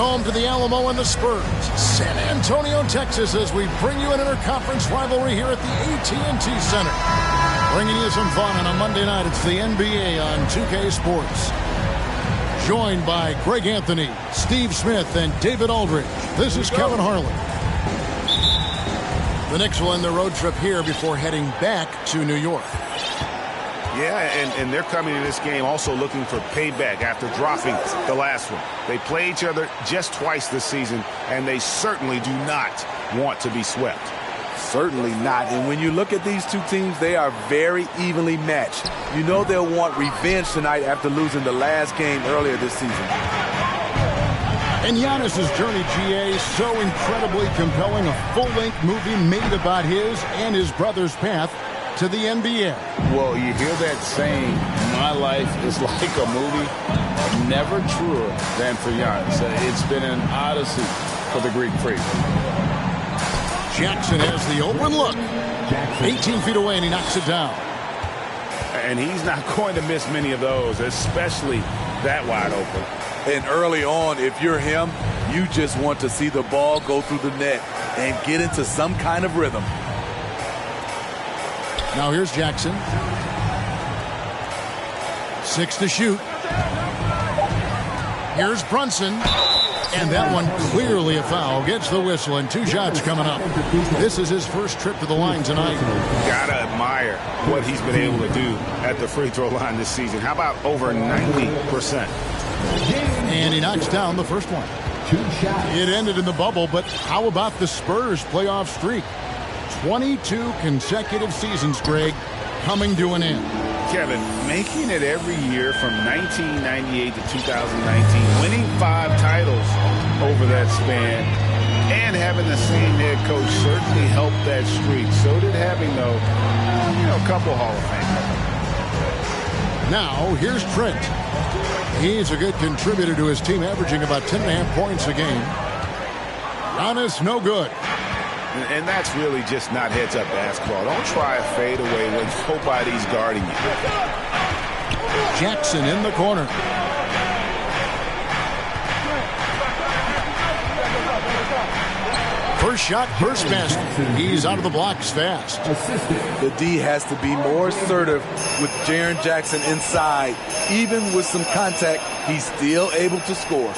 home to the Alamo and the Spurs, San Antonio, Texas, as we bring you an interconference rivalry here at the AT&T Center. Bringing you some fun on a Monday night. It's the NBA on 2K Sports. Joined by Greg Anthony, Steve Smith, and David Aldridge. This is Kevin Harlan. The Knicks will end their road trip here before heading back to New York. Yeah, and they're coming to this game also looking for payback after dropping the last one. They play each other just twice this season, and they certainly do not want to be swept. Certainly not. And when you look at these two teams, they are very evenly matched. You know they'll want revenge tonight after losing the last game earlier this season. And Giannis's journey, GA, so incredibly compelling. A full-length movie made about his and his brother's path to the NBA. Well, you hear that saying, my life is like a movie, never truer than for Giannis. It's been an odyssey for the Greek freak. Jackson has the open look. 18 feet away, and he knocks it down. And he's not going to miss many of those, especially that wide open. And early on, if you're him, you just want to see the ball go through the net and get into some kind of rhythm. Now here's Jackson. 6 to shoot. Here's Brunson. And that one clearly a foul. Gets the whistle, and 2 shots coming up. This is his first trip to the line tonight. Gotta admire what he's been able to do at the free throw line this season. How about over 90%? And he knocks down the first one. It ended in the bubble, but how about the Spurs playoff streak? 22 consecutive seasons, Greg, coming to an end. Kevin, making it every year from 1998 to 2019, winning 5 titles over that span, and having the same head coach certainly helped that streak. So did having, though, a couple Hall of Fame. Now, here's Trent. He's a good contributor to his team, averaging about 10.5 points a game. Giannis, no good. And that's really just not heads-up basketball. Don't try a fadeaway when nobody's guarding you. Jackson in the corner. First shot, first basket. He's out of the blocks fast. The D has to be more assertive with Jaren Jackson inside. Even with some contact, he's still able to score.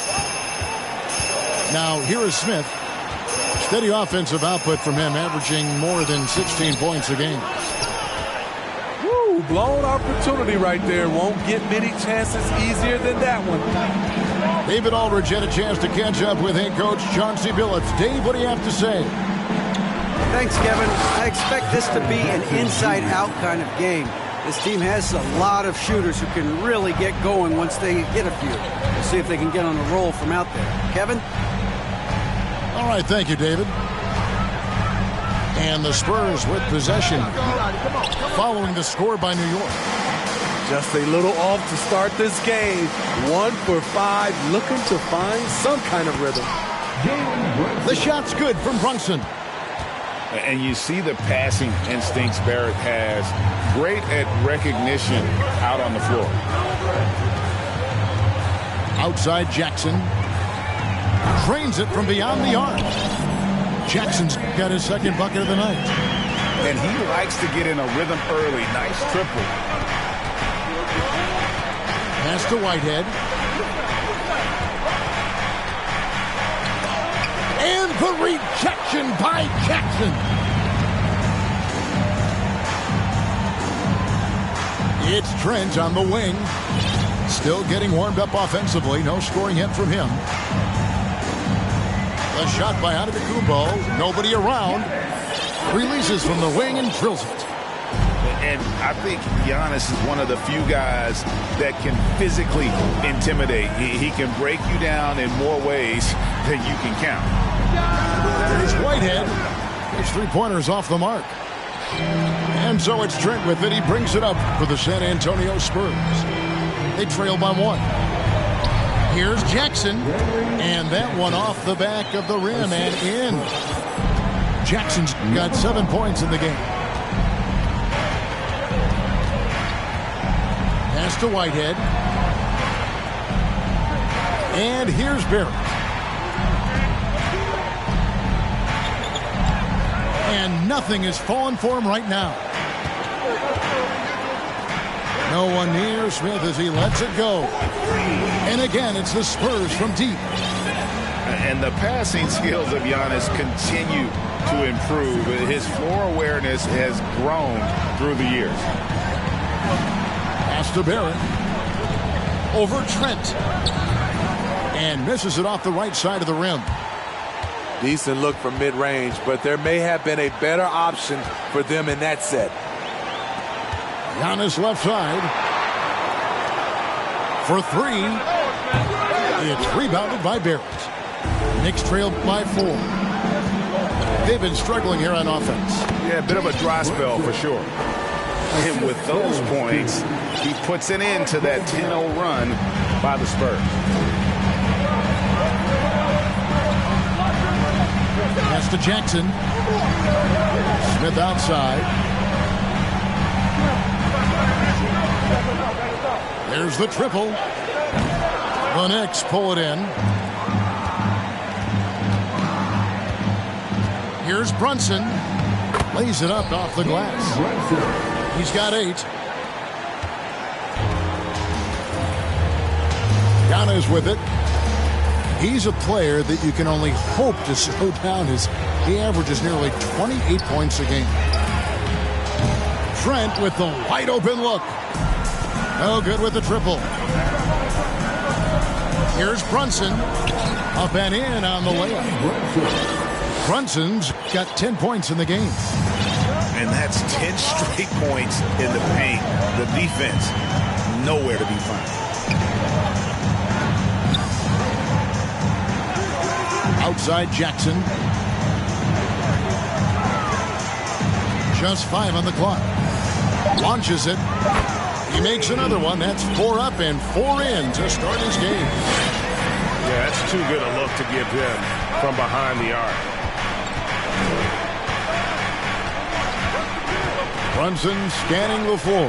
Now, here is Smith. Steady offensive output from him, averaging more than 16 points a game. Woo, blown opportunity right there. Won't get many chances easier than that one. David Aldridge had a chance to catch up with head coach Chauncey Billups. Dave, what do you have to say? Thanks, Kevin. I expect this to be an inside-out kind of game. This team has a lot of shooters who can really get going once they hit a few. We'll see if they can get on a roll from out there. Kevin? All right, thank you, David. And the Spurs with possession following the score by New York. Just a little off to start this game. 1 for 5, looking to find some kind of rhythm. The shot's good from Brunson. And you see the passing instincts Barrett has. Great at recognition out on the floor. Outside Jackson. Drains it from beyond the arc. Jackson's got his second bucket of the night. And he likes to get in a rhythm early. Nice triple. Pass to Whitehead. And the rejection by Jackson. It's Trent on the wing. Still getting warmed up offensively. No scoring hit from him. A shot by Antetokounmpo. Nobody around. Releases from the wing and drills it. And I think Giannis is one of the few guys that can physically intimidate. He can break you down in more ways than you can count. There's Whitehead. His three-pointer's off the mark. And so it's Trent with it. He brings it up for the San Antonio Spurs. They trail by 1. Here's Jackson. And that one off the back of the rim and in. Jackson's got 7 points in the game. Pass to Whitehead. And here's Barrett. Nothing is falling for him right now. No one near Smith as he lets it go. And again, it's the Spurs from deep. And the passing skills of Giannis continue to improve. His floor awareness has grown through the years. Pass to Barrett. Over Trent. And misses it off the right side of the rim. Decent look from mid-range, but there may have been a better option for them in that set. Giannis left side. For three. It's rebounded by Barrett. Knicks trailed by 4. They've been struggling here on offense. Yeah, a bit of a dry spell for sure. And with those points, he puts an end to that 10-0 run by the Spurs. Pass to Jackson. Smith outside. There's the triple. The Knicks pull it in. Here's Brunson. Lays it up off the glass. He's got 8. Giannis with it. He's a player that you can only hope to slow down as he averages nearly 28 points a game. Trent with the wide open look. No good with the triple. Here's Brunson. Up and in on the layup. Brunson's got 10 points in the game. And that's 10 straight points in the paint. The defense, nowhere to be found. Outside Jackson. Just 5 on the clock. Launches it. He makes another one. That's 4 up and 4 in to start his game. Yeah, that's too good a look to give him from behind the arc. Brunson scanning the floor.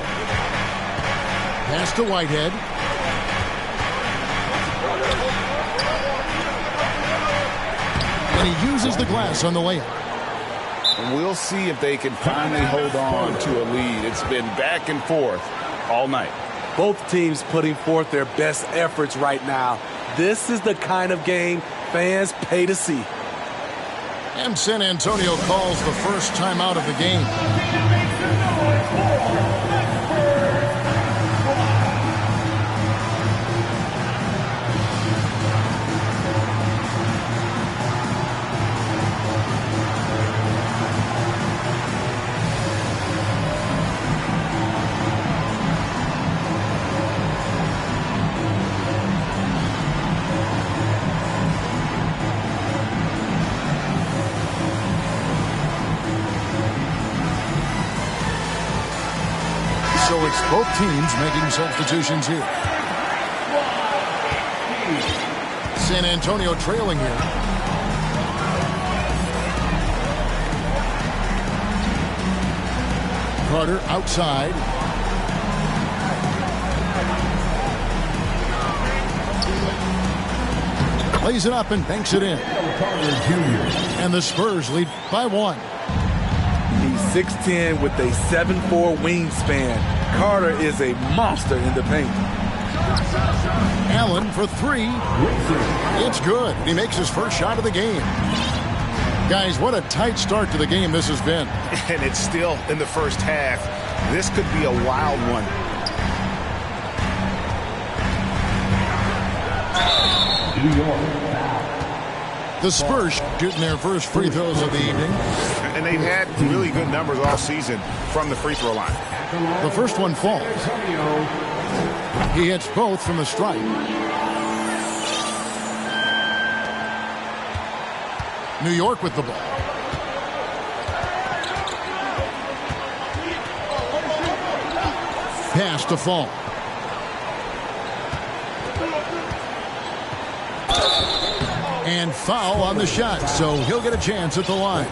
Pass to Whitehead. And he uses the glass on the layup. And we'll see if they can finally hold on to a lead. It's been back and forth all night. Both teams putting forth their best efforts right now. This is the kind of game fans pay to see. And San Antonio calls the first timeout of the game. So it's both teams making substitutions here. San Antonio trailing here. Carter outside. Lays it up and banks it in. And the Spurs lead by 1. He's 6'10" with a 7'4" wingspan. Carter is a monster in the paint. Allen for 3. It's good. He makes his first shot of the game. Guys, what a tight start to the game this has been. And it's still in the first half. This could be a wild one. The Spurs shooting their first free throws of the evening. And they've had really good numbers all season from the free throw line. The first one falls. He hits both from the stripe. New York with the ball. Pass to Fall. And foul on the shot, so he'll get a chance at the line.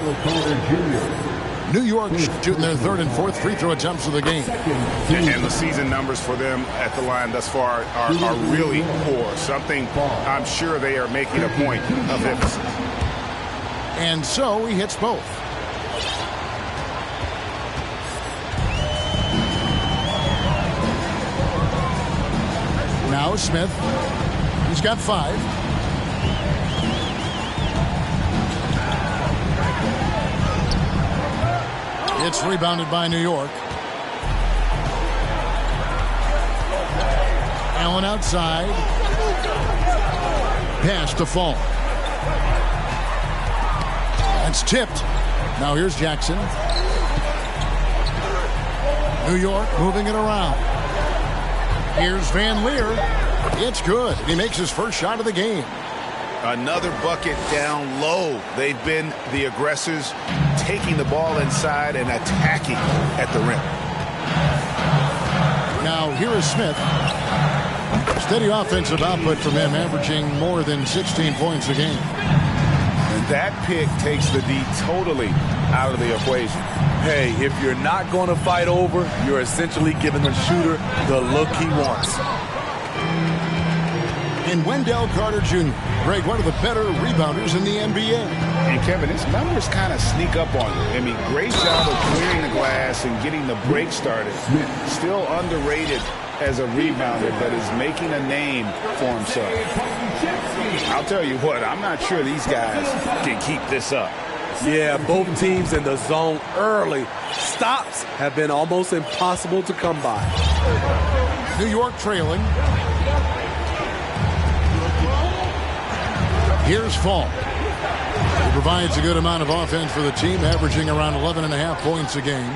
New York shooting their third and fourth free throw attempts of the game. And the season numbers for them at the line thus far are really poor. Something I'm sure they are making a point of emphasis. And so he hits both. Now Smith. He's got 5. It's rebounded by New York. Allen outside. Pass to Fall. That's tipped. Now here's Jackson. New York moving it around. Here's Van Leer. It's good. He makes his first shot of the game. Another bucket down low. They've been the aggressors, taking the ball inside and attacking at the rim. Now here is Smith. Steady offensive output from him, averaging more than 16 points a game. And that pick takes the D totally out of the equation. Hey, if you're not going to fight over, you're essentially giving the shooter the look he wants. And Wendell Carter Jr., Greg, one of the better rebounders in the NBA. And Kevin, his numbers kind of sneak up on you. I mean, great job of clearing the glass and getting the break started. Still underrated as a rebounder, but is making a name for himself. I'll tell you what, I'm not sure these guys can keep this up. Yeah, both teams in the zone early. Stops have been almost impossible to come by. New York trailing. Here's Fall. He provides a good amount of offense for the team, averaging around 11.5 points a game.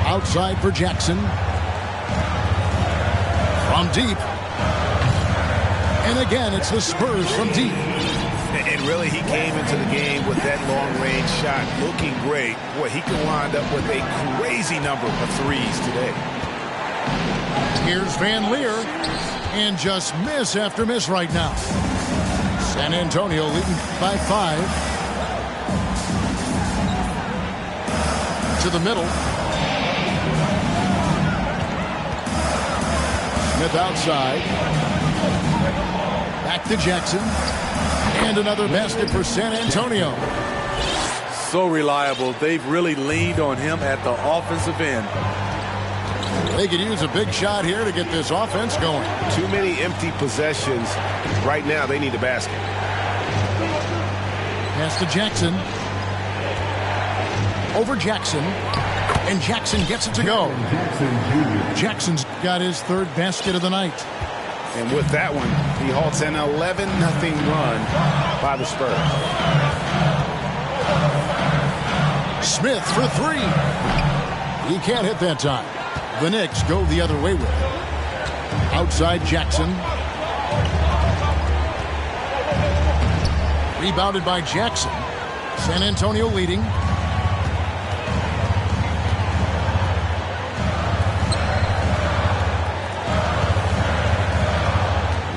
Outside for Jackson. From deep. And again, it's the Spurs from deep. And really, he came into the game with that long-range shot looking great. Boy, he can wind up with a crazy number of threes today. Here's Van Leer. And just miss after miss right now. San Antonio leading by 5. To the middle. Smith outside. Back to Jackson. And another basket for San Antonio. So reliable. They've really leaned on him at the offensive end. They could use a big shot here to get this offense going. Too many empty possessions. Right now, they need a basket. Pass to Jackson. Over Jackson. And Jackson gets it to go. Jackson's got his 3rd basket of the night. And with that one, he halts an 11-0 run by the Spurs. Smith for 3. He can't hit that time. The Knicks go the other way with it. Outside Jackson. Rebounded by Jackson. San Antonio leading.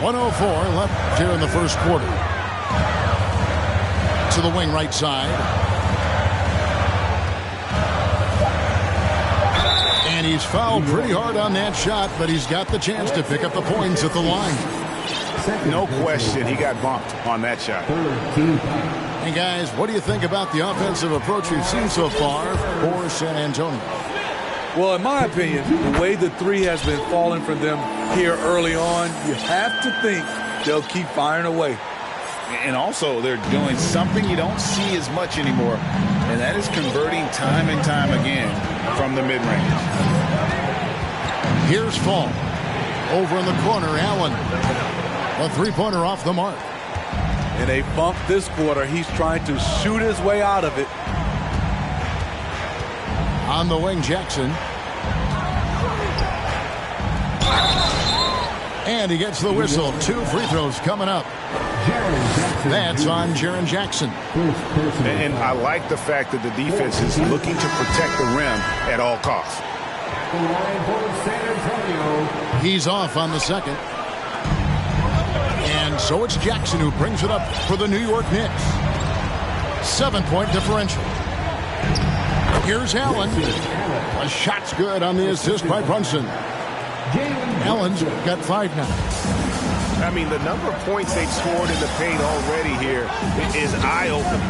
.104 left here in the first quarter. To the wing right side. And he's fouled pretty hard on that shot, but he's got the chance to pick up the points at the line. No question, he got bumped on that shot. Hey, guys, what do you think about the offensive approach we've seen so far for San Antonio? Well, in my opinion, the way the 3 has been falling for them here early on, you have to think they'll keep firing away. And also, they're doing something you don't see as much anymore, and that is converting time and time again from the mid-range. Here's Fall. Over in the corner, Allen. A 3-pointer off the mark. And they bumped this quarter. He's trying to shoot his way out of it. On the wing, Jackson. And he gets the whistle. 2 free throws coming up. That's on Jaren Jackson. And I like the fact that the defense is looking to protect the rim at all costs. He's off on the second. And so it's Jackson who brings it up for the New York Knicks. 7-point differential. Here's Allen. A shot's good on the assist by Brunson. Allen's got 5 now. I mean, the number of points they've scored in the paint already here is eye-opening.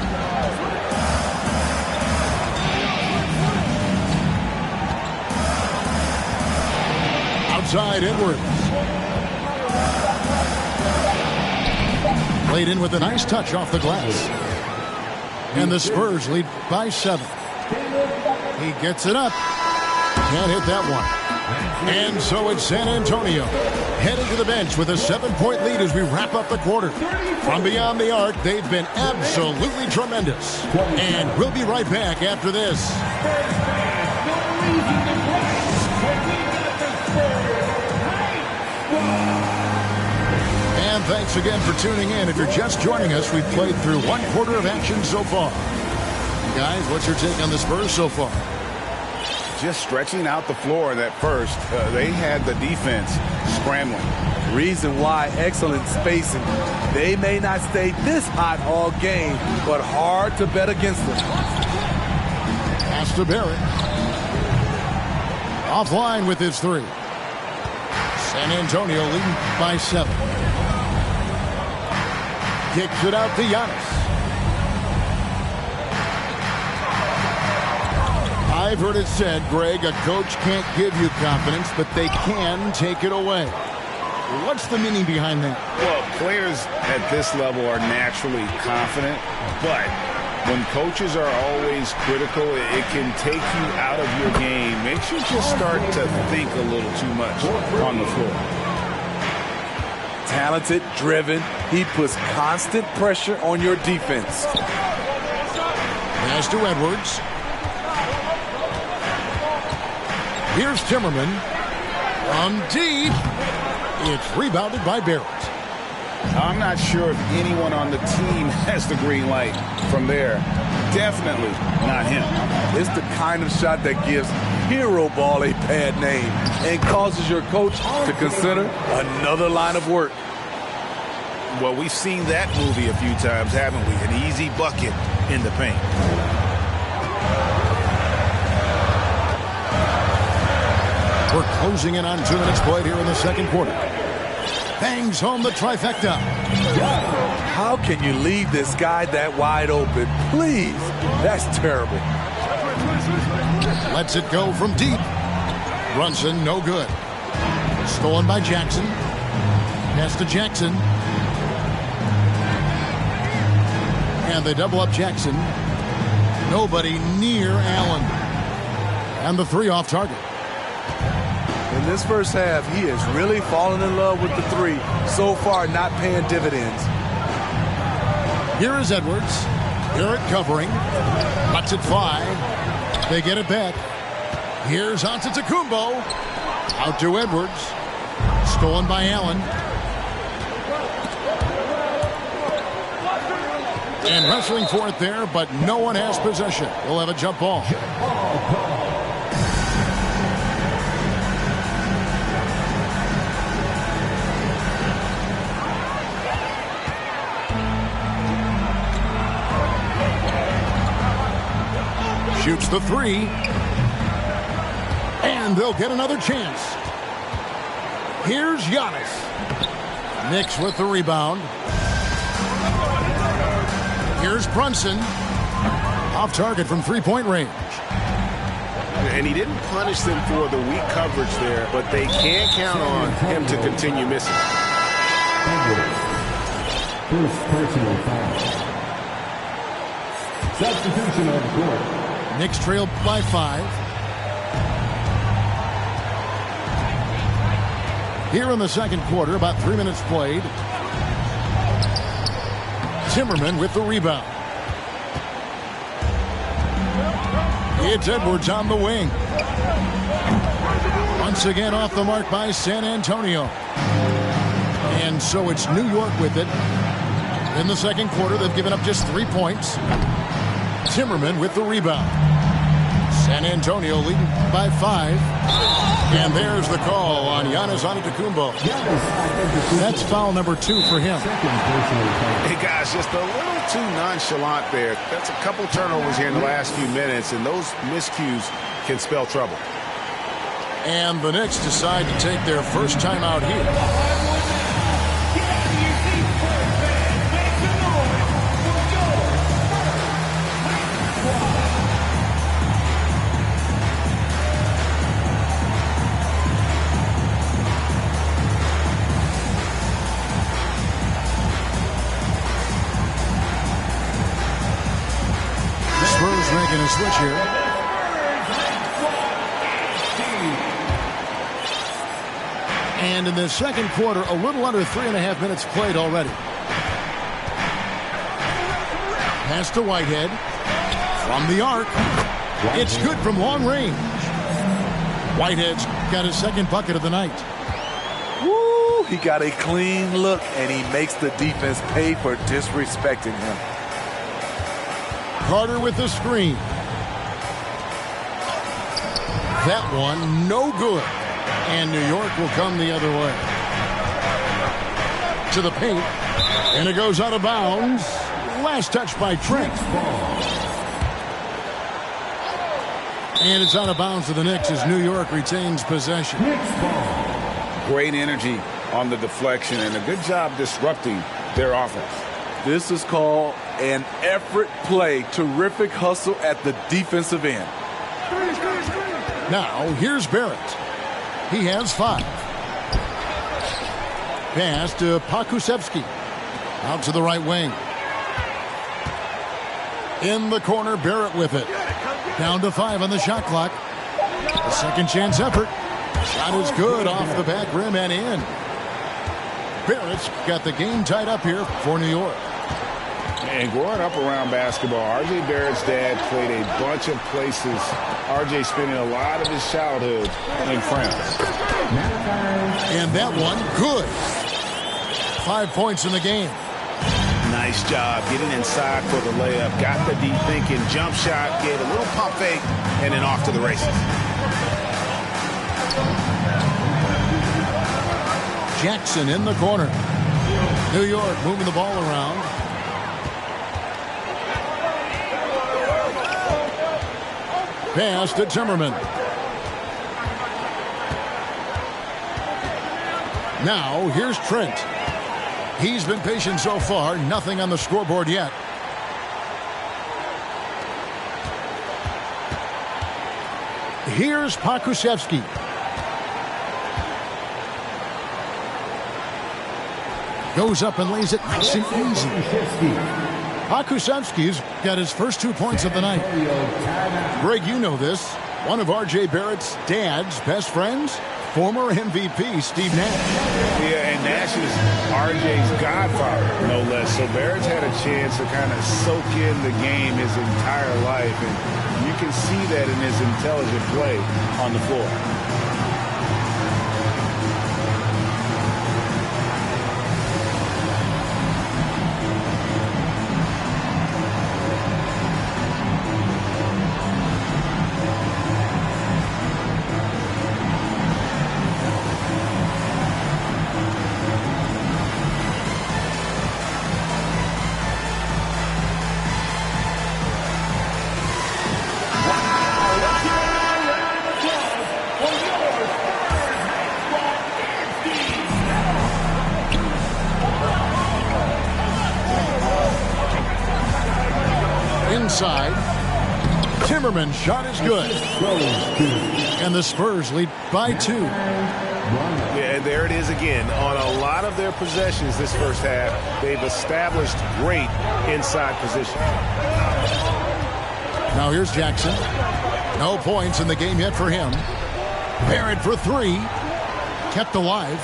inside Edwards. Played in with a nice touch off the glass. And the Spurs lead by 7. He gets it up. Can't hit that one. And so it's San Antonio heading to the bench with a 7-point lead as we wrap up the quarter. From beyond the arc, they've been absolutely tremendous. And we'll be right back after this. And thanks again for tuning in. If you're just joining us, we've played through 1 quarter of action so far. Guys, what's your take on the Spurs so far? Just stretching out the floor in that first. They had the defense scrambling. Reason why, excellent spacing. They may not stay this hot all game, but hard to bet against them. Pass to Barrett. Offline with his 3. San Antonio leading by 7. Kicks it out to Giannis. I've heard it said, Greg, a coach can't give you confidence, but they can take it away. What's the meaning behind that? Well, players at this level are naturally confident, but when coaches are always critical, it can take you out of your game. Makes you just start to think a little too much on the floor. Talented, driven, he puts constant pressure on your defense. Pass to Edwards. Here's Timmerman. From deep. It's rebounded by Barrett. I'm not sure if anyone on the team has the green light from there. Definitely not him. It's the kind of shot that gives hero ball a bad name and causes your coach to consider another line of work. Well, we've seen that movie a few times, haven't we? An easy bucket in the paint. We're closing in on 2 minutes played here in the second quarter. Bangs home the trifecta. How can you leave this guy that wide open? Please. That's terrible. Lets it go from deep. Brunson, no good. Stolen by Jackson. Pass to Jackson. And they double up Jackson. Nobody near Allen. And the 3 off target. In this first half, he has really fallen in love with the 3. So far, not paying dividends. Here is Edwards. Garrett covering. Lets it fly. They get it back. Here's Antetokounmpo. Out to Edwards. Stolen by Allen. And wrestling for it there, but no one has possession. We'll have a jump ball. Shoots the 3. And they'll get another chance. Here's Giannis. Knicks with the rebound. Here's Brunson. Off target from 3-point range. And he didn't punish them for the weak coverage there, but they can't count on him to continue missing. First personal foul. Substitution on the court. Knicks trail by 5. Here in the second quarter, about 3 minutes played. Timmerman with the rebound. It's Edwards on the wing. Once again off the mark by San Antonio. And so it's New York with it. In the second quarter, they've given up just 3 points. Timmerman with the rebound. San Antonio leading by 5. And there's the call on Giannis Antetokounmpo. That's foul number 2 for him. Hey, guys, just a little too nonchalant there. That's a couple turnovers here in the last few minutes, and those miscues can spell trouble. And the Knicks decide to take their first time out here. making a switch here. And in the second quarter, a little under 3.5 minutes played already. Pass to Whitehead. From the arc. It's good from long range. Whitehead's got his second bucket of the night. Woo! He got a clean look, and he makes the defense pay for disrespecting him. Carter with the screen. That one, no good. And New York will come the other way. To the paint. And it goes out of bounds. Last touch by Trent. And it's out of bounds to the Knicks as New York retains possession. Great energy on the deflection and a good job disrupting their offense. This is called an effort play. Terrific hustle at the defensive end. Now, here's Barrett. He has 5. Pass to Pakusevsky. Out to the right wing. In the corner, Barrett with it. Down to 5 on the shot clock. A second chance effort. Shot is good off the back rim and in. Barrett's got the game tied up here for New York. And growing up around basketball, R.J. Barrett's dad played a bunch of places. R.J. spending a lot of his childhood in France. And that one, good. 5 points in the game. Nice job getting inside for the layup. Got the deep thinking. Jump shot. Gave a little pump fake. And then off to the races. Jackson in the corner. New York moving the ball around. Pass to Timmerman. Now, here's Trent. He's been patient so far. Nothing on the scoreboard yet. Here's Pakusevsky. Goes up and lays it nice and easy. Pakusevsky's got his first 2 points of the night. Greg, you know this. One of R.J. Barrett's dad's best friends, former MVP Steve Nash. Yeah, and Nash is R.J.'s godfather, no less. So Barrett's had a chance to kind of soak in the game his entire life, and you can see that in his intelligent play on the floor. Inside. Timmerman's shot is good. And the Spurs lead by 2. Yeah, and there it is again. On a lot of their possessions this first half, they've established great inside position. Now here's Jackson. No points in the game yet for him. Barrett for 3. Kept alive.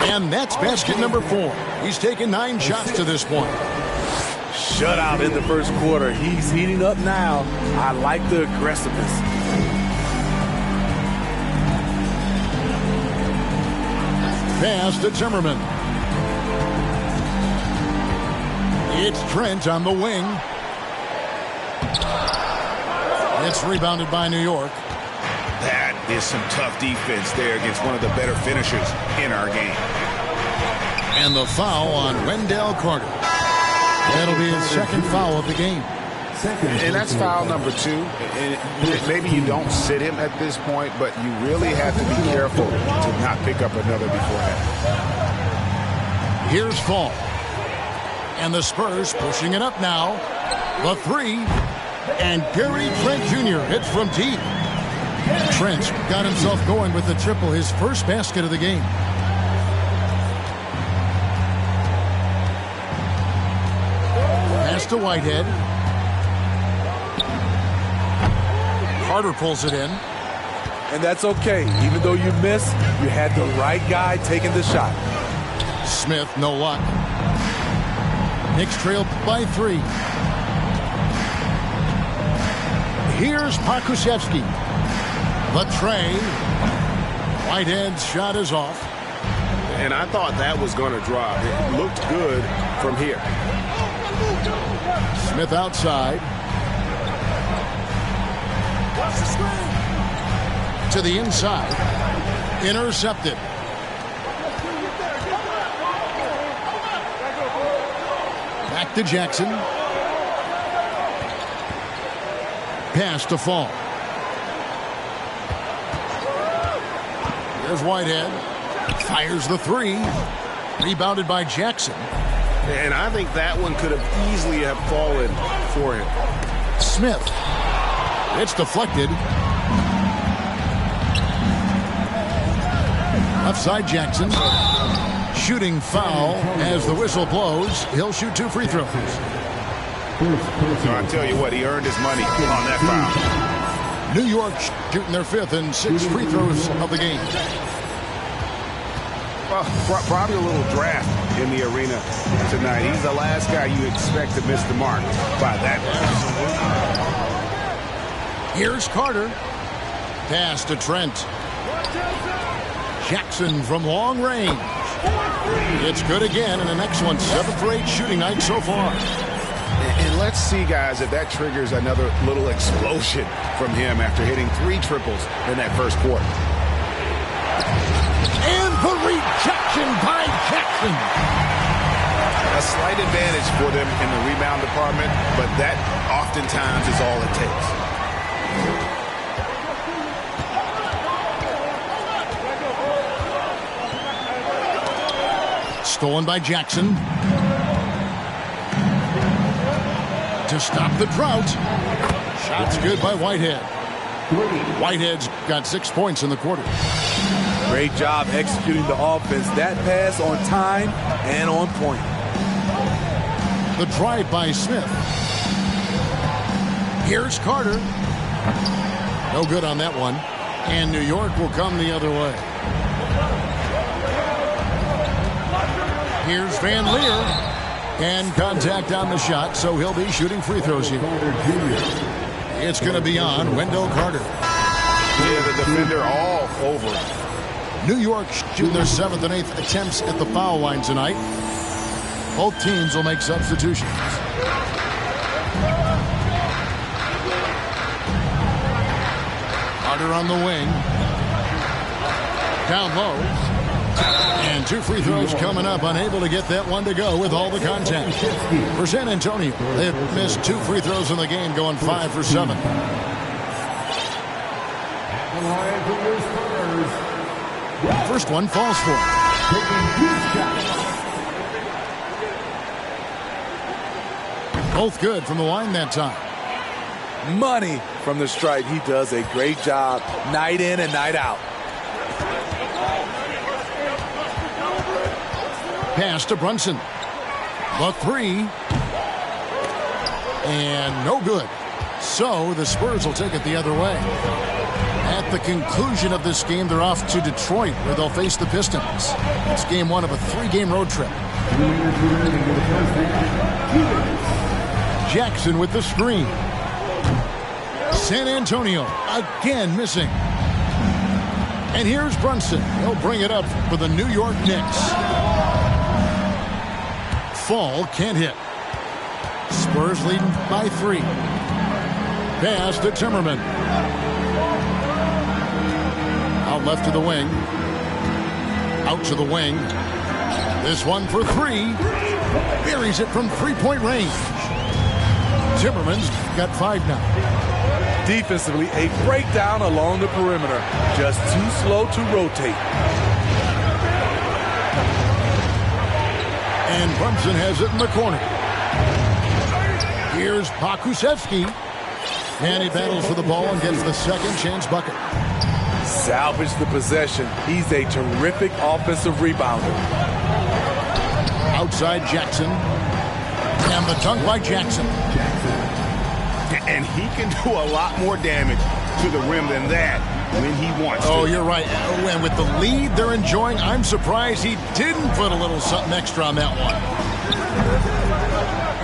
And that's basket number 4. He's taken 9 shots to this point. Shutout in the first quarter. He's heating up now. I like the aggressiveness. Pass to Timmerman. It's Trent on the wing. It's rebounded by New York. That is some tough defense there against one of the better finishers in our game. And the foul on Wendell Carter. That'll be his second foul of the game. And that's foul number 2. And maybe you don't sit him at this point, but you really have to be careful to not pick up another beforehand. Here's Fall. And the Spurs pushing it up now. The 3. And Gary Trent Jr. hits from deep. Trent got himself going with the triple, his first basket of the game. to Whitehead. Carter pulls it in. And that's okay. Even though you missed, you had the right guy taking the shot. Smith, no luck. Knicks trail by 3. Here's Pakusevsky. The tray. Whitehead's shot is off. And I thought that was going to drop. It looked good from here. Smith outside. To the inside. Intercepted. Back to Jackson. Pass to Fall. There's Whitehead. Fires the 3. Rebounded by Jackson. And I think that one could have easily have fallen for him. Smith. It's deflected. Left side Jackson. Shooting foul as the whistle blows. He'll shoot 2 free throws. So I tell you what, he earned his money on that foul. New York shooting their 5th and 6th free throws of the game. Well, probably a little draft in the arena tonight. He's the last guy you expect to miss the mark by that much. Here's Carter. Pass to Trent. Jackson from long range. It's good again, and the next one, 7 for 8 shooting night so far. And let's see, guys, if that triggers another little explosion from him after hitting 3 triples in that first quarter. And the rejection by Jackson. A slight advantage for them in the rebound department, but that oftentimes is all it takes. Stolen by Jackson. To stop the drought. Shot's good by Whitehead. Whitehead's got 6 points in the quarter. Great job executing the offense. That pass on time and on point. The drive by Smith. Here's Carter. No good on that one. And New York will come the other way. Here's Van Leer. And contact on the shot, so he'll be shooting free throws here. It's going to be on Wendell Carter. Yeah, the defender all over him. New York shooting their 7th and 8th attempts at the foul line tonight. Both teams will make substitutions. Carter on the wing. Down low. And 2 free throws coming up. Unable to get that one to go with all the contact. For San Antonio, they've missed 2 free throws in the game, going 5 for 7. First one falls for. Both good from the line that time. Money from the stripe. He does a great job night in and night out. Pass to Brunson. The 3. And no good. So the Spurs will take it the other way. At the conclusion of this game, they're off to Detroit, where they'll face the Pistons. It's game 1 of a 3-game road trip. Jackson with the screen. San Antonio again missing. And here's Brunson. He'll bring it up for the New York Knicks. Fall can't hit. Spurs leading by 3. Pass to Timmerman. Out left to the wing. Out to the wing. This one for 3. Buries it from 3-point range. Timmerman's got 5 now. Defensively, a breakdown along the perimeter. Just too slow to rotate. And Brunson has it in the corner. Here's Pakusevsky. And he battles for the ball and gets the second chance bucket. Salvage the possession. He's a terrific offensive rebounder. Outside Jackson. And the dunk by Jackson. And he can do a lot more damage to the rim than that when he wants to. Oh, you're right. And with the lead they're enjoying, I'm surprised he didn't put a little something extra on that one.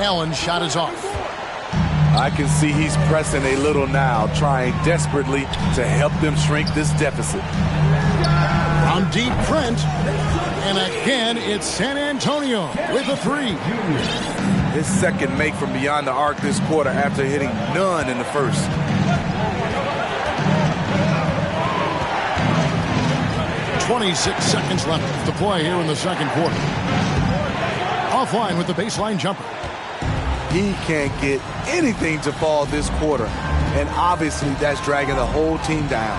Allen's shot is off. I can see he's pressing a little now, trying desperately to help them shrink this deficit. On deep, Trent. And again, it's San Antonio with a three. His second make from beyond the arc this quarter after hitting none in the first. .26 seconds left to play here in the second quarter. Offline with the baseline jumper. He can't get anything to fall this quarter, and obviously that's dragging the whole team down.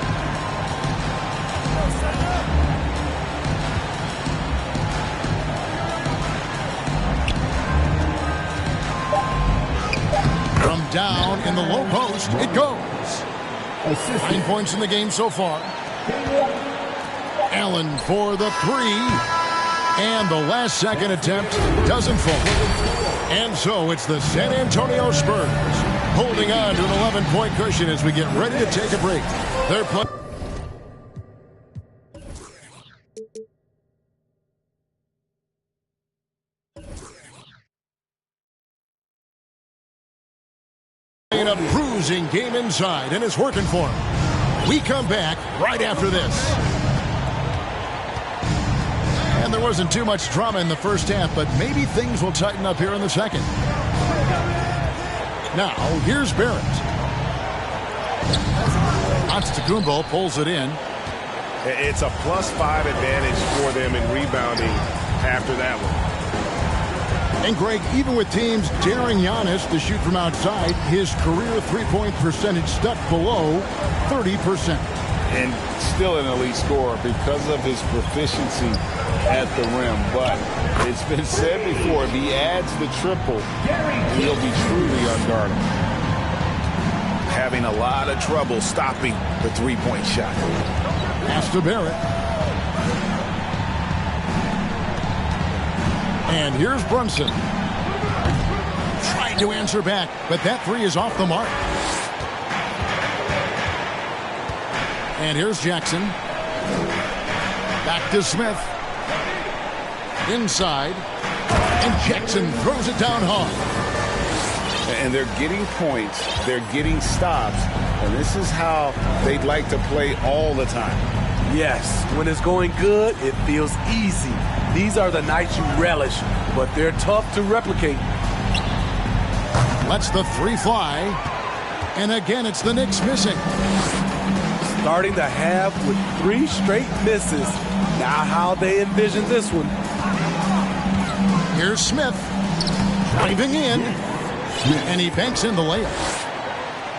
From down in the low post, it goes. 9 points in the game so far. Allen for the three. And the last second attempt doesn't fall. And so it's the San Antonio Spurs holding on to an 11-point cushion as we get ready to take a break. They're playing a bruising game inside, and it's working for him. We come back right after this. And there wasn't too much drama in the first half, but maybe things will tighten up here in the second. Now, here's Barrett. Antetokounmpo pulls it in. It's a +5 advantage for them in rebounding after that one. And Greg, even with teams daring Giannis to shoot from outside, his career three-point percentage stuck below 30%. And still an elite scorer because of his proficiency at the rim. But it's been said before, if he adds the triple, he'll be truly unguardable. Having a lot of trouble stopping the three-point shot. Pass to Barrett. And here's Brunson. Trying to answer back, but that three is off the mark. And here's Jackson. Back to Smith. Inside. And Jackson throws it down hard. And they're getting points. They're getting stops. And this is how they'd like to play all the time. Yes, when it's going good, it feels easy. These are the nights you relish, but they're tough to replicate. Lets the three fly. And again, it's the Knicks missing. Starting the half with 3 straight misses. Now how they envision this one. Here's Smith. Driving in. And he banks in the layup.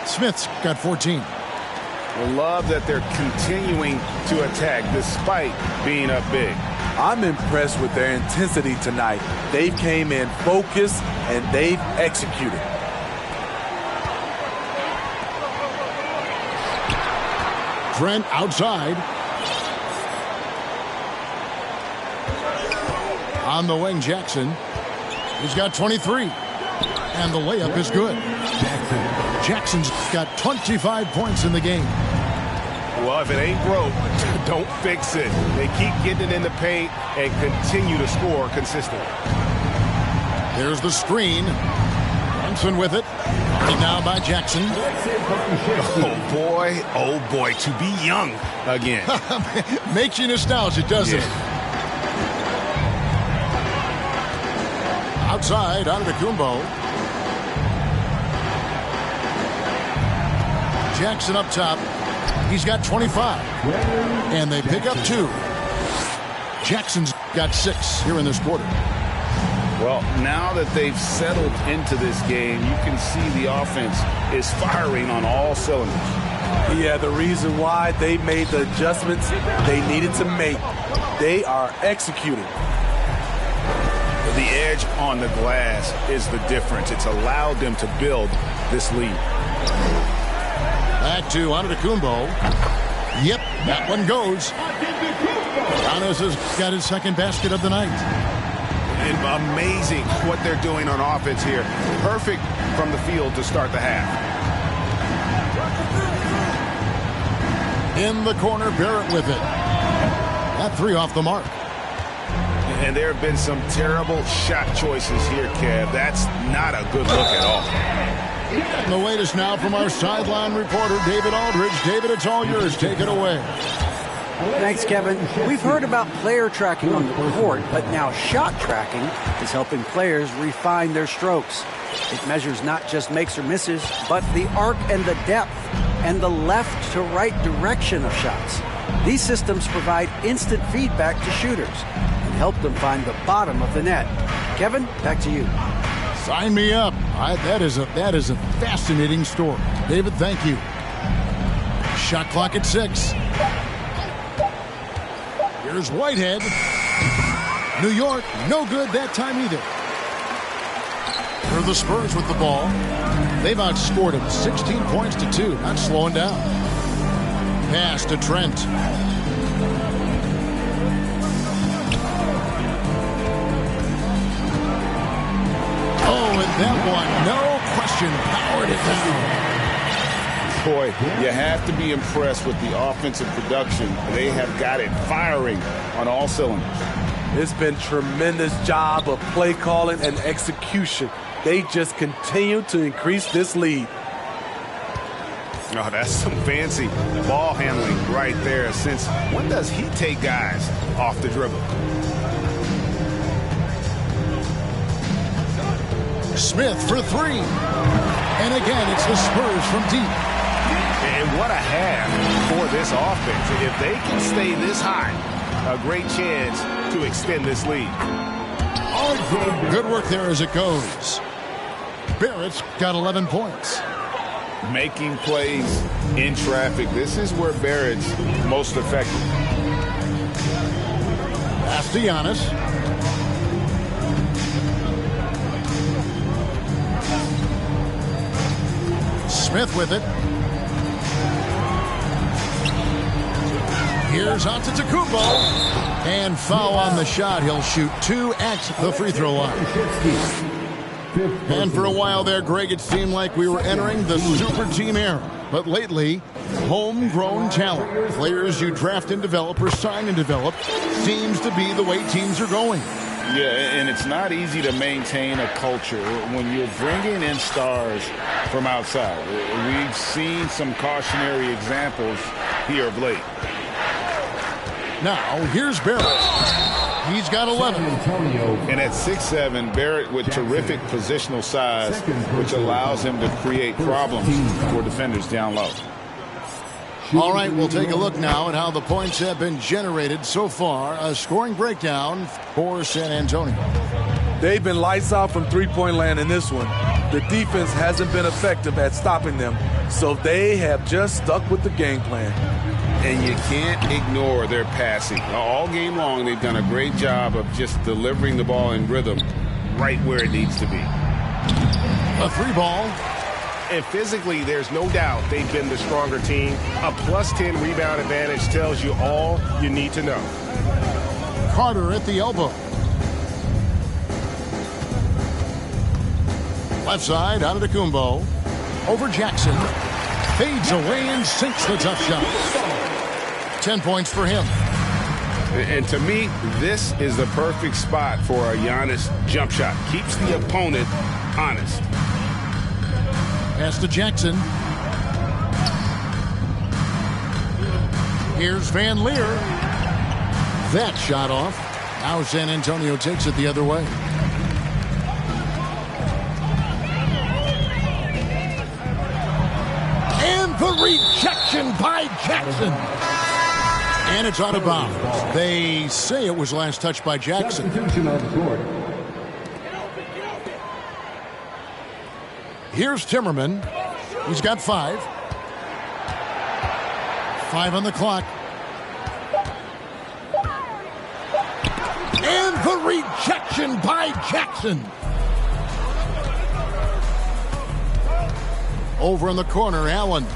Smith's got 14. I love that they're continuing to attack despite being up big. I'm impressed with their intensity tonight. They came in focused and they've executed. Trent outside. On the wing, Jackson. He's got 23. And the layup is good. Jackson's got 25 points in the game. Well, if it ain't broke, don't fix it. They keep getting it in the paint and continue to score consistently. There's the screen. Brunson with it. And now by Jackson. Oh boy, to be young again. Makes you nostalgic, doesn't it? Outside, Antetokounmpo. Jackson up top. He's got 25. And they pick up 2. Jackson's got 6 here in this quarter. Well, now that they've settled into this game, you can see the offense is firing on all cylinders. Yeah, the reason why they made the adjustments they needed to make. They are executing. The edge on the glass is the difference. It's allowed them to build this lead. Back to Antetokounmpo. Yep, that one goes. Giannis has got his second basket of the night. Amazing what they're doing on offense here. Perfect from the field to start the half. In the corner, Barrett with it. That 3 off the mark. And there have been some terrible shot choices here, Kev. That's not a good look at all. And the latest now from our sideline reporter, David Aldridge. David, it's all yours. Take it away. Thanks, Kevin. We've heard about player tracking on the court, but now shot tracking is helping players refine their strokes. It measures not just makes or misses, but the arc and the depth and the left to right direction of shots. These systems provide instant feedback to shooters and help them find the bottom of the net. Kevin, back to you. Sign me up. That is a fascinating story. David, thank you. Shot clock at 6. Here's Whitehead. New York, no good that time either. For the Spurs with the ball. They've outscored him 16 points to 2. Not slowing down. Pass to Trent. Oh, and that one, no question, powered it down. Boy, you have to be impressed with the offensive production. They have got it firing on all cylinders. It's been tremendous job of play calling and execution. They just continue to increase this lead. Oh, that's some fancy ball handling right there. Since when does he take guys off the dribble? Smith for 3. And again, it's the Spurs from deep. And what a half for this offense. If they can stay this high, a great chance to extend this lead. Good work there as it goes. Barrett's got 11 points. Making plays in traffic. This is where Barrett's most effective. Pass to Giannis. Smith with it. Here's Antetokounmpo. And foul on the shot. He'll shoot 2 at the free throw line. And for a while there, Greg, it seemed like we were entering the super team era. But lately, homegrown talent, players you draft and develop or sign and develop, seems to be the way teams are going. Yeah, and it's not easy to maintain a culture when you're bringing in stars from outside. We've seen some cautionary examples here of late. Now, here's Barrett. He's got 11. And at 6'7", Barrett with terrific positional size, which allows him to create problems for defenders down low. All right, we'll take a look now at how the points have been generated so far. A scoring breakdown for San Antonio. They've been lights out from three-point land in this one. The defense hasn't been effective at stopping them, so they have just stuck with the game plan. And you can't ignore their passing. All game long, they've done a great job of just delivering the ball in rhythm right where it needs to be. A 3 ball. And physically, there's no doubt they've been the stronger team. A +10 rebound advantage tells you all you need to know. Carter at the elbow. Left side, Antetokounmpo. Over Jackson. Fades away and sinks the tough shot. 10 points for him. And to me, this is the perfect spot for a Giannis jump shot. Keeps the opponent honest. Pass to Jackson. Here's Van Leer. That shot off. Now San Antonio takes it the other way. And the rejection by Jackson. And it's out of bounds. They say it was last touched by Jackson. Here's Timmerman. He's got 5. 5 on the clock. And the rejection by Jackson. Over in the corner, Allen.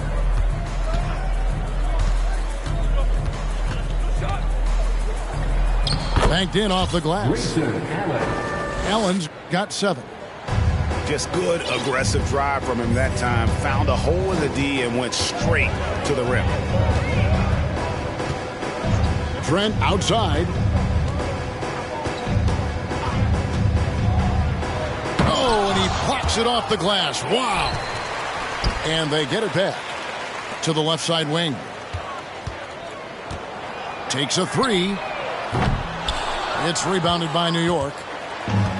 Banked in off the glass. Allen's got 7. Just good, aggressive drive from him that time. Found a hole in the D and went straight to the rim. Trent outside. Oh, and he pops it off the glass. Wow. And they get it back to the left side wing. Takes a 3. It's rebounded by New York.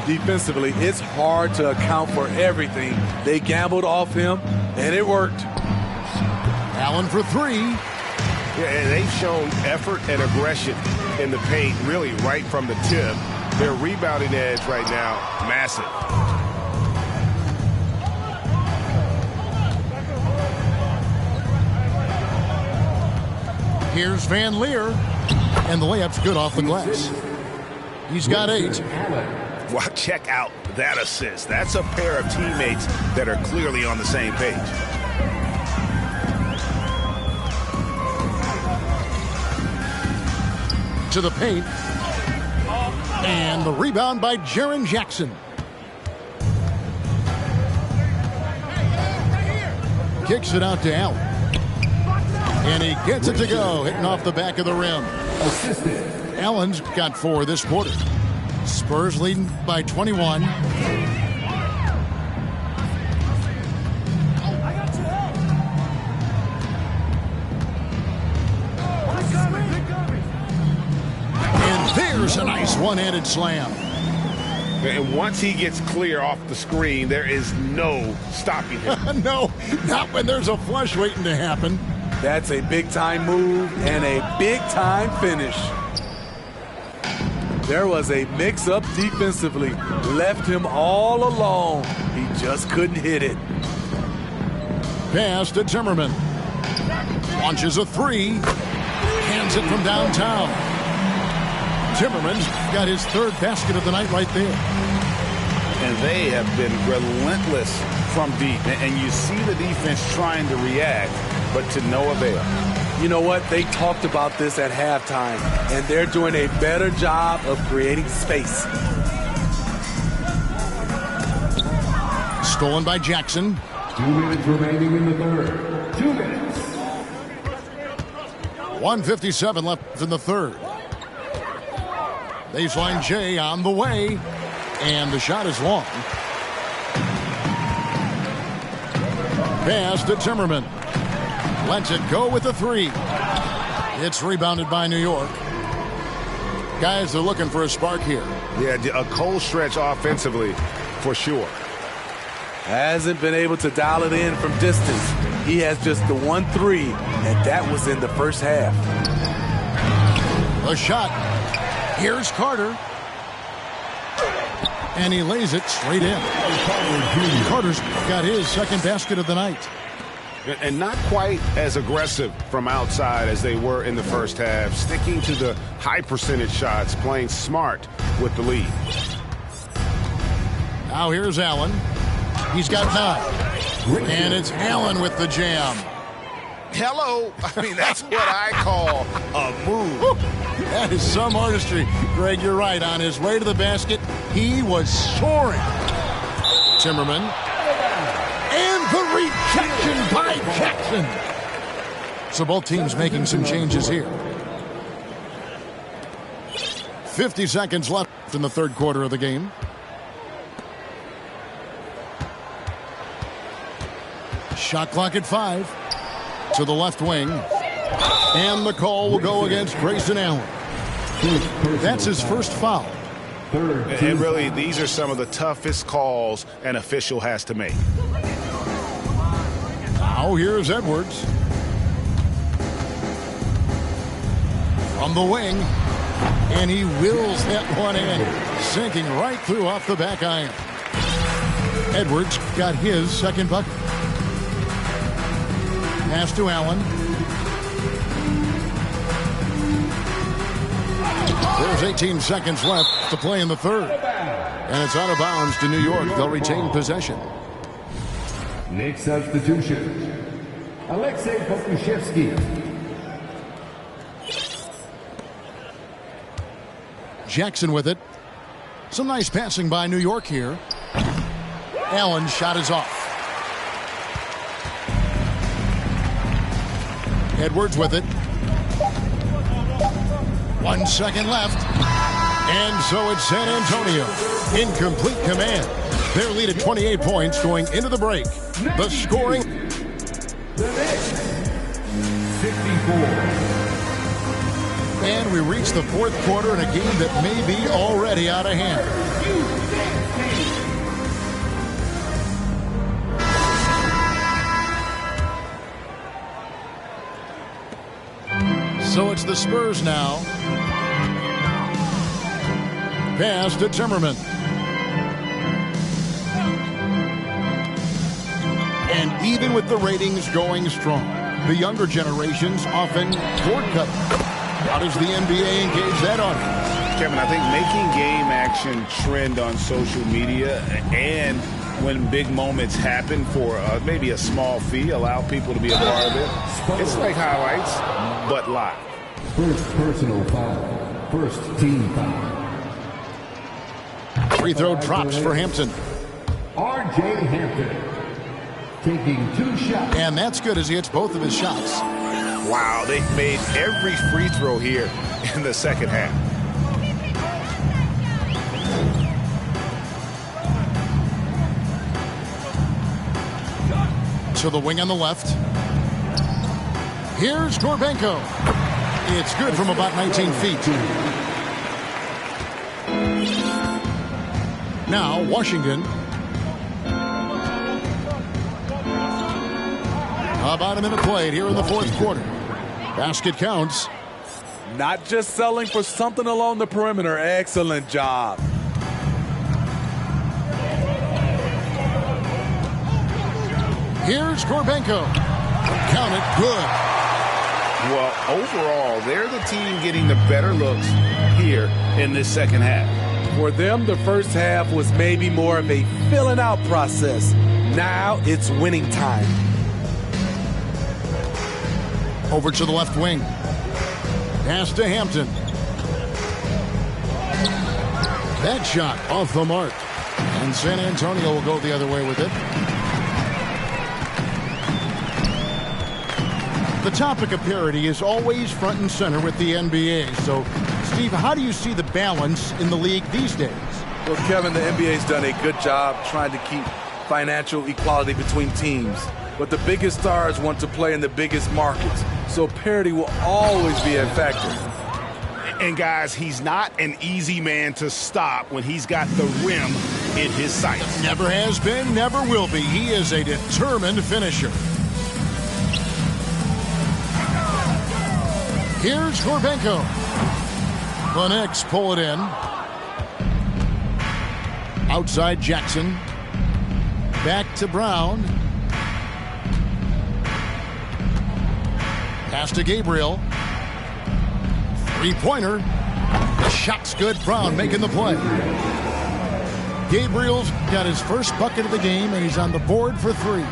Defensively, it's hard to account for everything. They gambled off him, and it worked. Allen for 3. Yeah, and they've shown effort and aggression in the paint, really right from the tip. Their rebounding edge right now, massive. Here's Van Leer, and the layup's good off the glass. He's got 8. Well, check out that assist. That's a pair of teammates that are clearly on the same page. To the paint. And the rebound by Jaren Jackson. Kicks it out to Allen. And he gets it to go, hitting off the back of the rim. Allen's got 4 this quarter. Spurs leading by 21. And there's a nice one-handed slam. And once he gets clear off the screen, there is no stopping him. No, not when there's a flush waiting to happen. That's a big-time move and a big-time finish. There was a mix-up defensively. Left him all alone. He just couldn't hit it. Pass to Timmerman. Launches a 3. Hands it from downtown. Timmerman's got his 3rd basket of the night right there. And they have been relentless from deep. And you see the defense trying to react, but to no avail. You know what? They talked about this at halftime, and they're doing a better job of creating space. Stolen by Jackson. 2 minutes remaining in the third. 2 minutes. 1:57 left in the third. Baseline J on the way. And the shot is long. Pass to Timmerman. Lets it go with a 3. It's rebounded by New York. Guys, they're looking for a spark here. Yeah, a cold stretch offensively for sure. Hasn't been able to dial it in from distance. He has just the 1 3, and that was in the first half. A shot. Here's Carter. And he lays it straight in. Carter's got his 2nd basket of the night. And not quite as aggressive from outside as they were in the first half. Sticking to the high percentage shots, playing smart with the lead. Now here's Allen. He's got 9. And it's Allen with the jam. Hello. I mean, that's what I call a move. That is some artistry. Greg, you're right. On his way to the basket, he was soaring. Timmerman. And the rejection by Jackson. So both teams making some changes here. 50 seconds left in the third quarter of the game. Shot clock at 5. To the left wing. And the call will go against Grayson Allen. That's his first foul. And really, these are some of the toughest calls an official has to make. Now here's Edwards. From the wing. And he wills that one in. Sinking right through off the back iron. Edwards got his 2nd bucket. Pass to Allen. There's 18 seconds left to play in the third. And it's out of bounds to New York. They'll retain possession. Next substitution, Alexei Pokushevsky. Jackson with it. Some nice passing by New York here. Allen's shot is off. Edwards with it. 1 second left. And so it's San Antonio in complete command. Their lead at 28 points going into the break. The scoring. The Knicks, 64. And we reach the fourth quarter in a game that may be already out of hand. So it's the Spurs now. Pass to Timmerman. And even with the ratings going strong, the younger generations often cord cut. How does the NBA engage that audience? Kevin, I think making game action trend on social media and when big moments happen for maybe a small fee, allow people to be a part of it. It's like highlights, but live. First personal foul. First team foul. Free throw drops for Hampton. R.J. Hampton taking 2 shots. And that's good as he hits both of his shots. Wow, they've made every free throw here in the second half. To the wing on the left. Here's Gorbenko. It's good from about 19 feet. Now Washington. About a minute played here in the fourth quarter. Basket counts. Not just selling for something along the perimeter. Excellent job. Here's Gorbenko. Count it. Good. Well, overall, they're the team getting the better looks here in this second half. For them, the first half was maybe more of a filling out process. Now it's winning time. Over to the left wing. Pass to Hampton. That shot off the mark. And San Antonio will go the other way with it. The topic of parity is always front and center with the NBA. So, Steve, how do you see the balance in the league these days? Well, Kevin, the NBA's done a good job trying to keep financial equality between teams. But the biggest stars want to play in the biggest markets. So parity will always be a factor. And, guys, he's not an easy man to stop when he's got the rim in his sights. Never has been, never will be. He is a determined finisher. Here's Gorbenko. The Knicks pull it in. Outside Jackson. Back to Brown. Pass to Gabriel. Three-pointer. The shot's good. Brown making the play. Gabriel's got his first bucket of the game, and he's on the board for 3.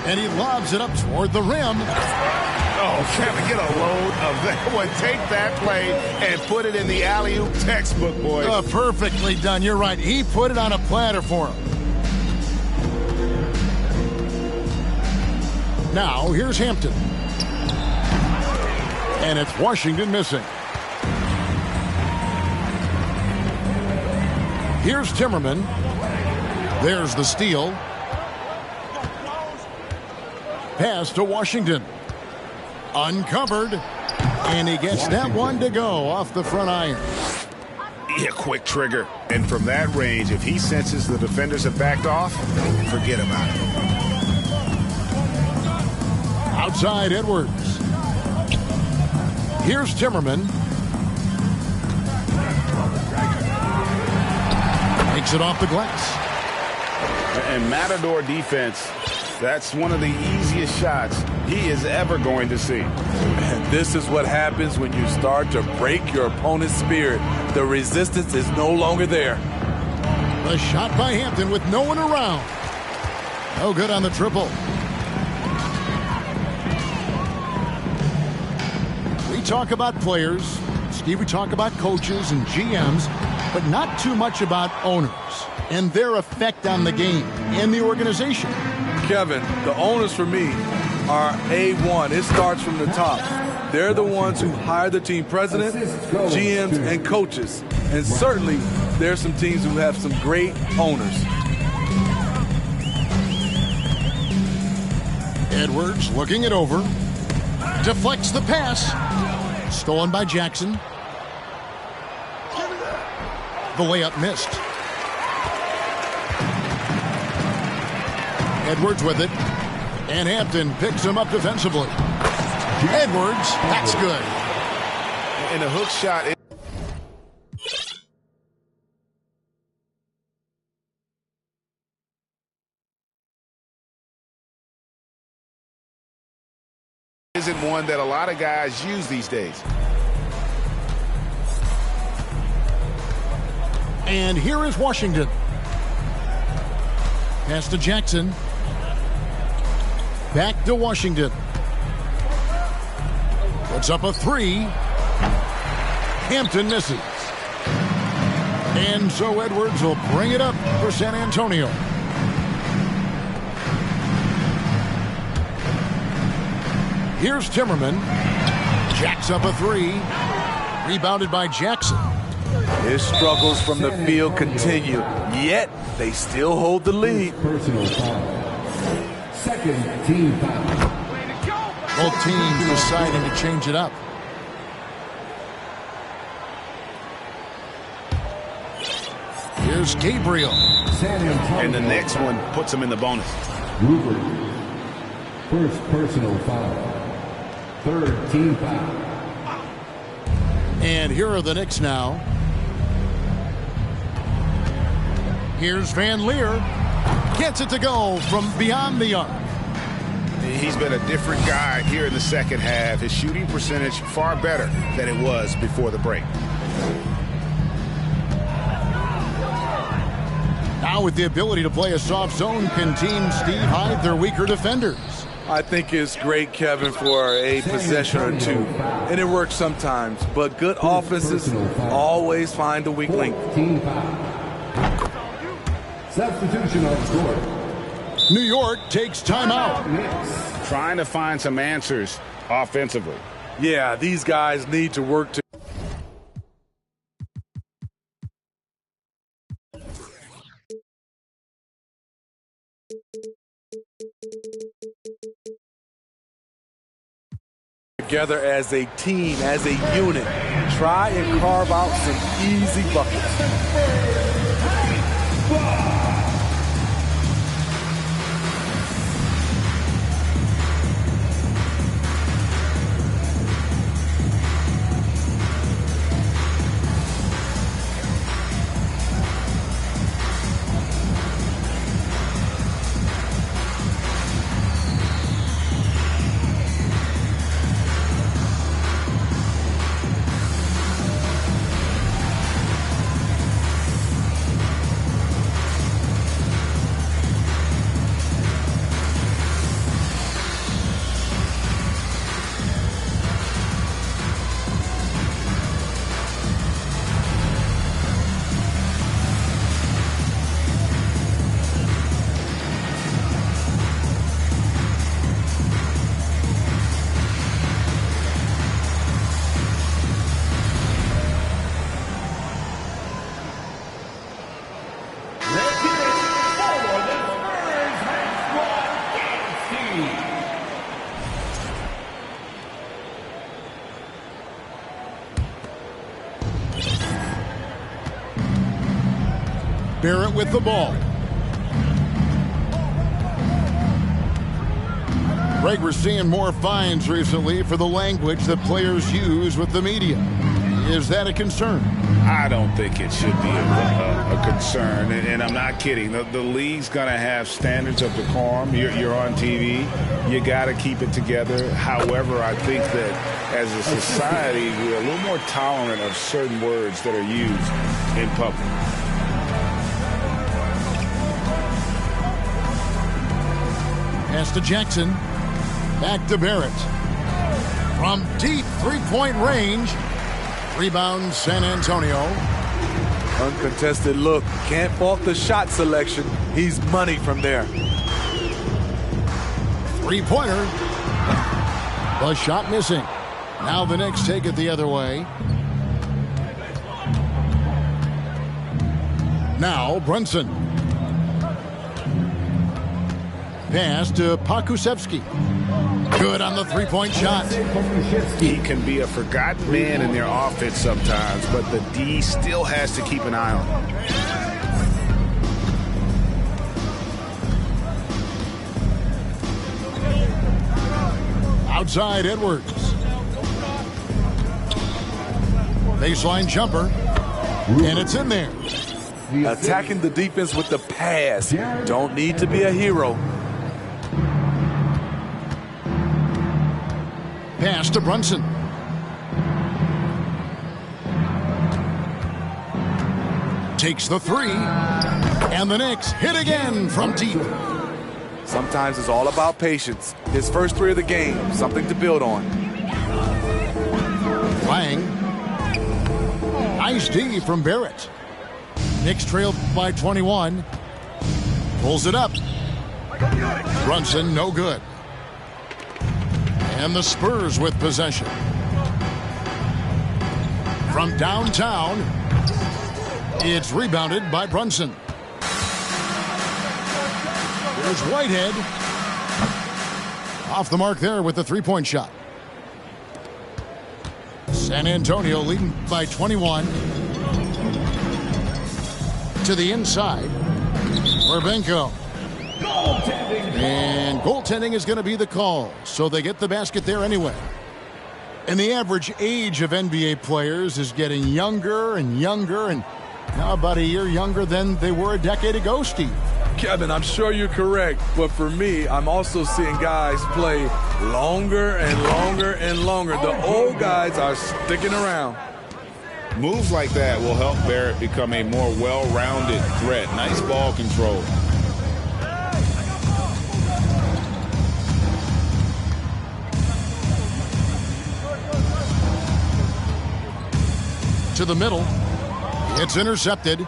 And he lobs it up toward the rim. Oh, Kevin, get a load of that one. Take that play and put it in the alley-oop textbook, boys. Perfectly done. You're right. He put it on a platter for him. Now, here's Hampton. And it's Washington missing. Here's Timmerman. There's the steal. Pass to Washington. Uncovered. And he gets that one to go off the front iron. Yeah, quick trigger. And from that range, if he senses the defenders have backed off, forget about it. Outside Edwards. Here's Timmerman. Takes it off the glass. And Matador defense, that's one of the easiest shots he is ever going to see. And this is what happens when you start to break your opponent's spirit. The resistance is no longer there. A shot by Hampton with no one around. No good on the triple. We we talk about players, Steve, we talk about coaches and GMs, but not too much about owners and their effect on the game and the organization. Kevin, the owners for me are A1. It starts from the top. They're the ones who hire the team president, GMs, and coaches. And certainly, there's some teams who have some great owners. Edwards looking it over. Deflects the pass. Stolen by Jackson. The layup missed. Edwards with it. And Hampton picks him up defensively. Edwards, that's good. And the hook shot. Isn't one that a lot of guys use these days. And here is Washington. Pass to Jackson. Back to Washington. Puts up a three. Hampton misses. And so Edwards will bring it up for San Antonio. Here's Timmerman. Jacks up a three. Rebounded by Jackson. His struggles from the field continue, yet they still hold the lead. Personal foul. Second team foul. Both teams deciding to change it up. Here's Gabriel. And the next one puts him in the bonus. Ruger. First personal foul. Third team foul. And here are the Knicks now. Here's Van Leer. Gets it to go from beyond the arc. He's been a different guy here in the second half. His shooting percentage far better than it was before the break. Now with the ability to play a soft zone, can Team Steve hide their weaker defenders? I think it's great, Kevin, for a possession or two. And it works sometimes, but good offenses always find a weak link. Team foul. Substitution on the court. New York takes timeout. Trying to find some answers offensively. Yeah, these guys need to work together as a team, as a unit. Try and carve out some easy buckets. Barrett with the ball. Greg, we're seeing more fines recently for the language that players use with the media. Is that a concern? I don't think it should be a concern, and I'm not kidding. The league's going to have standards of decorum. You're on TV. You got to keep it together. However, I think that as a society, we're a little more tolerant of certain words that are used in public. Pass to Jackson. Back to Barrett. From deep three-point range. Rebound, San Antonio. Uncontested look. Can't fault the shot selection. He's money from there. Three-pointer. The shot missing. Now the Knicks take it the other way. Now Brunson. Pass to Pakusevsky. Good on the three-point shot. He can be a forgotten man in their offense sometimes, but the D still has to keep an eye on him. Outside Edwards. Baseline jumper. And it's in there. Attacking the defense with the pass. Don't need to be a hero. Pass to Brunson. Takes the three. And the Knicks hit again from deep. Sometimes it's all about patience. His first three of the game, something to build on. Lang. Nice D from Barrett. Knicks trailed by 21. Pulls it up. Brunson, no good. And the Spurs with possession. From downtown, it's rebounded by Brunson. There's Whitehead. Off the mark there with the three-point shot. San Antonio leading by 21. To the inside. Urbenko. And goaltending is going to be the call, so they get the basket there anyway. And the average age of NBA players is getting younger and younger, and now about a year younger than they were a decade ago, Steve. Kevin, I'm sure you're correct, but for me, I'm also seeing guys play longer and longer and longer. The old guys are sticking around. Moves like that will help Barrett become a more well-rounded threat. Nice ball control. To the middle. It's intercepted.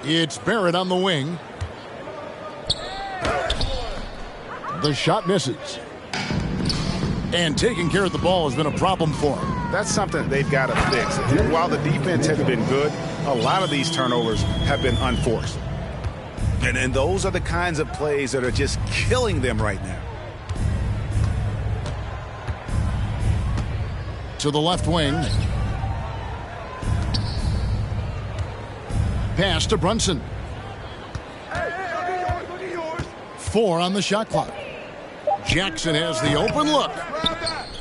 It's Barrett on the wing. The shot misses. And taking care of the ball has been a problem for him. That's something they've got to fix. While the defense has been good, a lot of these turnovers have been unforced. And those are the kinds of plays that are just killing them right now. To the left wing. Pass to Brunson. 4 on the shot clock. Jackson has the open look.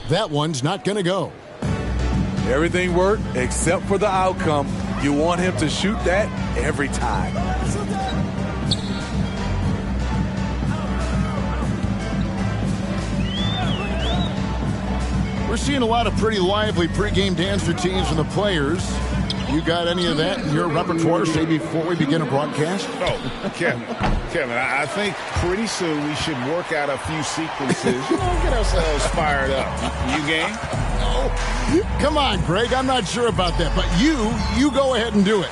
That one's not going to go. Everything worked except for the outcome. You want him to shoot that every time. We're seeing a lot of pretty lively pregame dance routines from the players. You got any of that in your repertoire, say, before we begin a broadcast? Oh, Kevin, I think pretty soon we should work out a few sequences. Get ourselves fired up. You game? No. Come on, Greg. I'm not sure about that, but you go ahead and do it.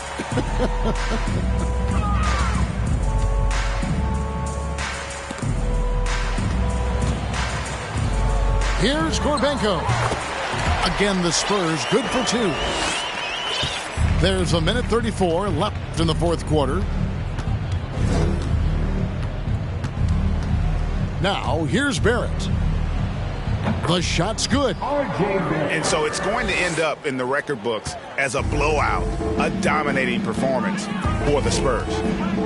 Here's Gorbenko. Again, the Spurs good for 2. There's a minute 34 left in the fourth quarter. Now, here's Barrett. The shot's good. And so it's going to end up in the record books as a blowout, a dominating performance for the Spurs.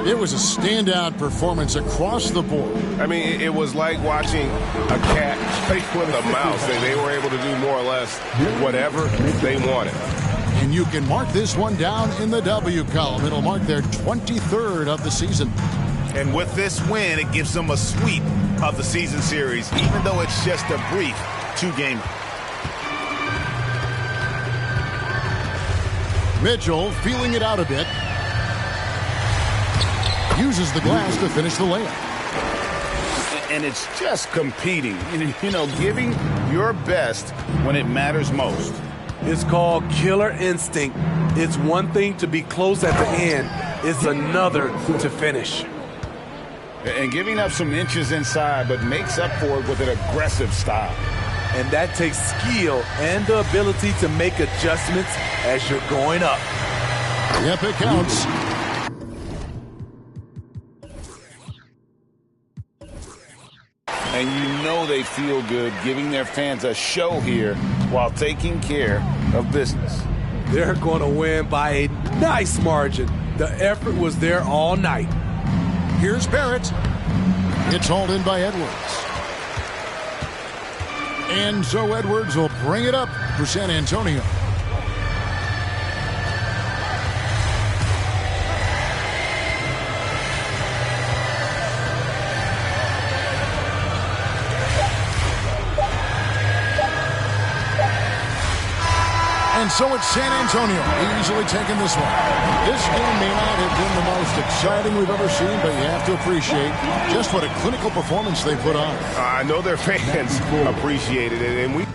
It was a standout performance across the board. I mean, it was like watching a cat play with a mouse. They were able to do more or less whatever they wanted. And you can mark this one down in the W column. It'll mark their 23rd of the season. And with this win, it gives them a sweep of the season series, even though it's just a brief 2-game. Mitchell feeling it out a bit. Uses the glass to finish the layup. and it's just competing, you know, giving your best when it matters most. It's called killer instinct. It's one thing to be close at the end. It's another to finish. And giving up some inches inside, but makes up for it with an aggressive style. And that takes skill and the ability to make adjustments as you're going up. Yep, it counts. And you know they feel good giving their fans a show here while taking care of business. They're going to win by a nice margin. The effort was there all night. Here's Barrett. It's hauled in by Edwards. And so Edwards will bring it up for San Antonio. And so it's San Antonio easily taking this one. This game may not have been the most exciting we've ever seen, but you have to appreciate just what a clinical performance they put on. I know their fans appreciated it, and we